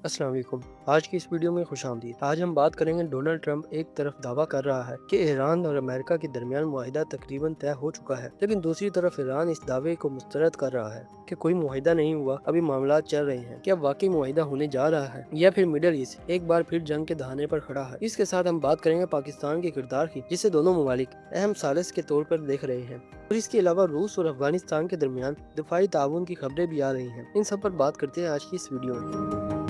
अस्सलाम वालेकुम। आज की इस वीडियो में खुशामदीद। आज हम बात करेंगे डोनाल्ड ट्रंप एक तरफ दावा कर रहा है कि ईरान और अमेरिका के दरमियान मुआहिदा तकरीबन तय हो चुका है, लेकिन दूसरी तरफ ईरान इस दावे को मुस्तरद कर रहा है कि कोई मुआहिदा नहीं हुआ, अभी मामला चल रहे हैं। क्या वाकई मुआहिदा होने जा रहा है या फिर मिडल ईस्ट एक बार फिर जंग के दहाने पर खड़ा है? इसके साथ हम बात करेंगे पाकिस्तान के किरदार की, जिसे दोनों ममालिक अहम सालिस के तौर पर देख रहे हैं, और इसके अलावा रूस और अफगानिस्तान के दरमियान दिफाई ताउन की खबरें भी आ रही हैं। इन सब पर बात करते हैं आज की इस वीडियो में।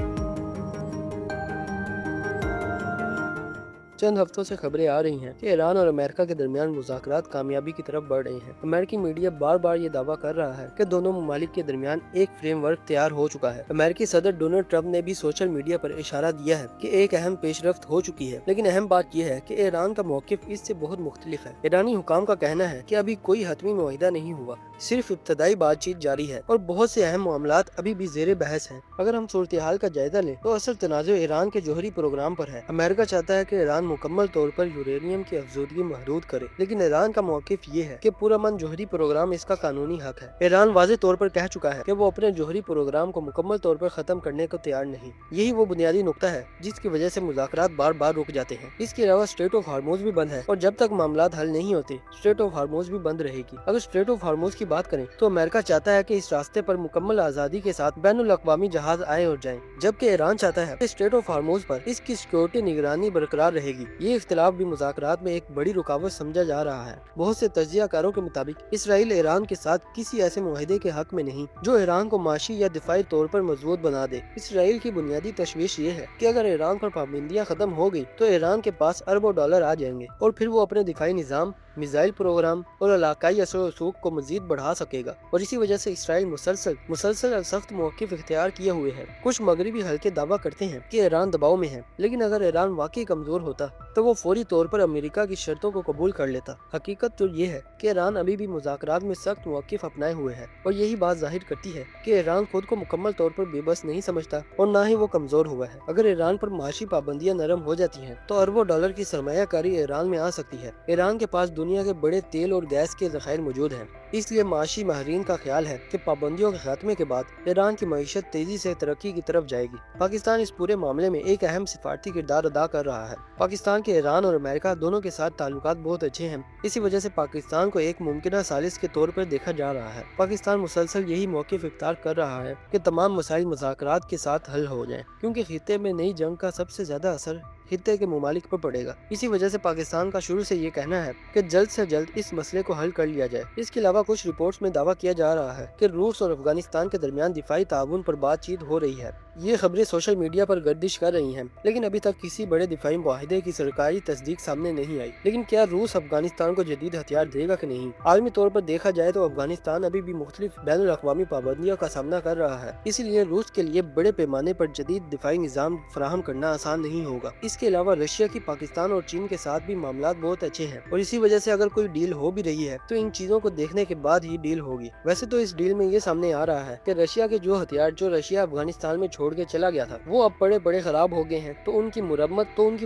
चंद हफ्तों से खबरें आ रही हैं कि ईरान और अमेरिका के दरमियान मुज़ाकरात कामयाबी की तरफ बढ़ रहे हैं। अमेरिकी मीडिया बार बार ये दावा कर रहा है कि दोनों ममालिक के दरमियान एक फ्रेमवर्क तैयार हो चुका है। अमेरिकी सदर डोनाल्ड ट्रंप ने भी सोशल मीडिया पर इशारा दिया है कि एक अहम पेशरफ्त हो चुकी है, लेकिन अहम बात यह है कि ईरान का मौकिफ इससे बहुत मुख्तलिफ है। ईरानी हुकाम का कहना है कि अभी कोई हतमी मुआहिदा नहीं हुआ, सिर्फ इब्तदाई बातचीत जारी है और बहुत से अहम मामलात अभी भी ज़ेरे बहस हैं। अगर हम सूरत हाल का जायजा लें तो असल तनाज़ ईरान के जौहरी प्रोग्राम पर है। अमेरिका चाहता है कि ईरान मुकम्मल तौर पर यूरेनियम की अफजूदगी महदूद करे, लेकिन ईरान का मौकिफ ये है कि पूरा मन जौहरी प्रोग्राम इसका कानूनी हक है। ईरान वाज़ेह तौर पर कह चुका है कि वो अपने जौहरी प्रोग्राम को मुकम्मल तौर पर खत्म करने को तैयार नहीं। यही वो बुनियादी नुकता है जिसकी वजह से मुज़ाकरात बार बार रुक जाते हैं। इसके अलावा स्ट्रेट ऑफ हार्मोज भी बंद है और जब तक मामलात हल नहीं होते स्ट्रेट ऑफ हार्मोज भी बंद रहेगी। अगर स्ट्रेट ऑफ हार्मोज की बात करें तो अमेरिका चाहता है कि इस रास्ते पर मुकम्मल आज़ादी के साथ बैनुल अक़वामी जहाज आए और जाएं, जबकि ईरान चाहता है कि स्ट्रेट ऑफ हार्मोज पर इसकी सिक्योरिटी निगरानी बरकरार रहेगी। ये इख्तिलाफ भी मुज़ाकरात में एक बड़ी रुकावट समझा जा रहा है। बहुत से तज्ज़ियाकारों के मुताबिक इसराइल ईरान के साथ किसी ऐसे मुआहिदे के हक में नहीं जो ईरान को माशी या दिफाई तौर पर मजबूत बना दे। इसराइल की बुनियादी तशवीश ये है कि अगर ईरान पर पाबंदियां खत्म हो गई तो ईरान के पास अरबों डॉलर आ जाएंगे और फिर वो अपने दिफाई निज़ाम, मिसाइल प्रोग्राम और इलाकाई असर व रसूख को मजीद बढ़ा सकेगा। और इसी वजह से इसराइल मुसलसल सख्त मौक़िफ़ इख्तियार किए हुए है। कुछ मगरबी हल्के दावा करते हैं कि ईरान दबाव में है, लेकिन अगर ईरान वाकई कमजोर होता तो वो फौरी तौर पर अमेरिका की शर्तों को कबूल कर लेता। हकीकत तो ये है कि ईरान अभी भी मुज़ाकरात में सख्त मौक़िफ़ अपनाए हुए है, और यही बात जाहिर करती है कि ईरान खुद को मुकम्मल तौर पर बेबस नहीं समझता और ना ही वो कमजोर हुआ है। अगर ईरान पर माशी पाबंदियां नरम हो जाती हैं तो अरबों डॉलर की सरमायाकारी ईरान में आ सकती है। ईरान के पास दुनिया के बड़े तेल और गैस के ज़खायर मौजूद हैं, इसलिए माशी माहरीन का ख्याल है कि पाबंदियों के खात्मे के बाद ईरान की मईशत तेजी से तरक्की की तरफ जाएगी। पाकिस्तान इस पूरे मामले में एक अहम सिफारती किरदार अदा कर रहा है। पाकिस्तान के ईरान और अमेरिका दोनों के साथ ताल्लुकात बहुत अच्छे हैं। इसी वजह से पाकिस्तान को एक मुमकिन सालिस के तौर पर देखा जा रहा है। पाकिस्तान मुसलसल यही मौक़िफ़ इख्तियार कर रहा है कि तमाम मसाइल मुज़ाकरात के साथ हल हो जाएं, क्योंकि खित्ते में नई जंग का सबसे ज्यादा असर खित्ते के ममालिक पर पड़ेगा। इसी वजह से पाकिस्तान का शुरू से ये कहना है कि जल्द से जल्द इस मसले को हल कर लिया जाए। इसके अलावा कुछ रिपोर्ट्स में दावा किया जा रहा है कि रूस और अफगानिस्तान के दरमियान दिफाई ताउन पर बातचीत हो रही है। ये खबरें सोशल मीडिया पर गर्दिश कर रही हैं, लेकिन अभी तक किसी बड़े दिफाई मुआहिदे की सरकारी तस्दीक सामने नहीं आई। लेकिन क्या रूस अफगानिस्तान को जदीद हथियार देगा कि नहीं? आलमी तौर पर देखा जाए तो अफगानिस्तान अभी भी मुख्तलिफ बैनुल अक़वामी पाबंदियों का सामना कर रहा है, इसीलिए रूस के लिए बड़े पैमाने पर जदीद दिफाई निज़ाम फराहम करना आसान नहीं होगा। इसके अलावा रशिया की पाकिस्तान और चीन के साथ भी मामलात बहुत अच्छे हैं, और इसी वजह से अगर कोई डील हो भी रही है तो इन चीजों को देखने के बाद ही डील होगी। वैसे तो इस डील में ये सामने आ रहा है कि रशिया के जो हथियार जो रशिया अफगानिस्तान में छोड़ के चला गया था वो अब बड़े बड़े खराब हो गए हैं, तो उनकी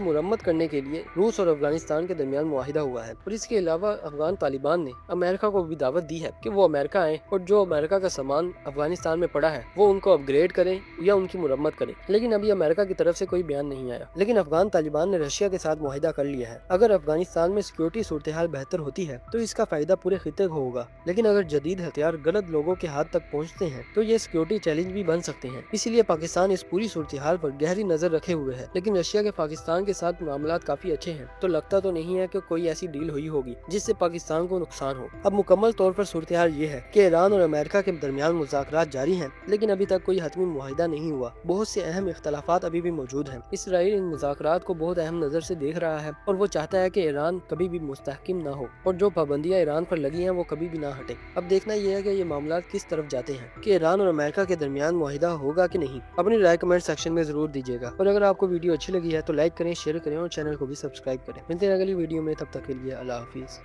मुरम्मत करने के लिए रूस और अफगानिस्तान के दरमियान मुआहिदा हुआ है। और इसके अलावा अफगान तालिबान ने अमेरिका को भी दावत दी है कि वो अमेरिका आए और जो अमेरिका का सामान अफगानिस्तान में पड़ा है वो उनको अपग्रेड करें या उनकी मुरम्मत करें, लेकिन अभी अमेरिका की तरफ से कोई बयान नहीं आया। लेकिन अफगान तालिबान ने रशिया के साथ मुआहिदा कर लिया है। अगर अफगानिस्तान में सिक्योरिटी सूरत हाल बेहतर होती है तो इसका फायदा पूरे खित्ते को होगा, लेकिन अगर जदीद हथियार गलत लोगों के हाथ तक पहुंचते हैं तो ये सिक्योरिटी चैलेंज भी बन सकते हैं। इसीलिए पाकिस्तान इस पूरी सूरत हाल पर गहरी नजर रखे हुए है। लेकिन रशिया के पाकिस्तान के साथ मामलात काफी अच्छे हैं, तो लगता तो नहीं है कि कोई ऐसी डील हुई होगी जिससे पाकिस्तान को नुकसान हो। अब मुकम्मल तौर पर सूरत हाल ये है कि ईरान और अमेरिका के दरमियान मुज़ाकरात जारी हैं, लेकिन अभी तक कोई हतमी मुआहिदा नहीं हुआ। बहुत से अहम इख्तलाफात अभी भी मौजूद हैं। इसराइल इन मुज़ाकरात को बहुत अहम नजर से देख रहा है और वो चाहता है कि ईरान कभी भी मुस्तहकिम ना हो और जो पाबंदियां ईरान पर लगी हैं वो कभी भी ना हटे। अब देखना यह है कि ये मामला किस तरफ जाते हैं, कि ईरान और अमेरिका के दरमियान मुआहिदा होगा कि नहीं। अपनी राय कमेंट सेक्शन में जरूर दीजिएगा, और अगर आपको वीडियो अच्छी लगी है तो लाइक करें, शेयर करें और चैनल को भी सब्सक्राइब करें। मिलते हैं अगली वीडियो में, तब तक के लिए अल्लाह हाफिज़।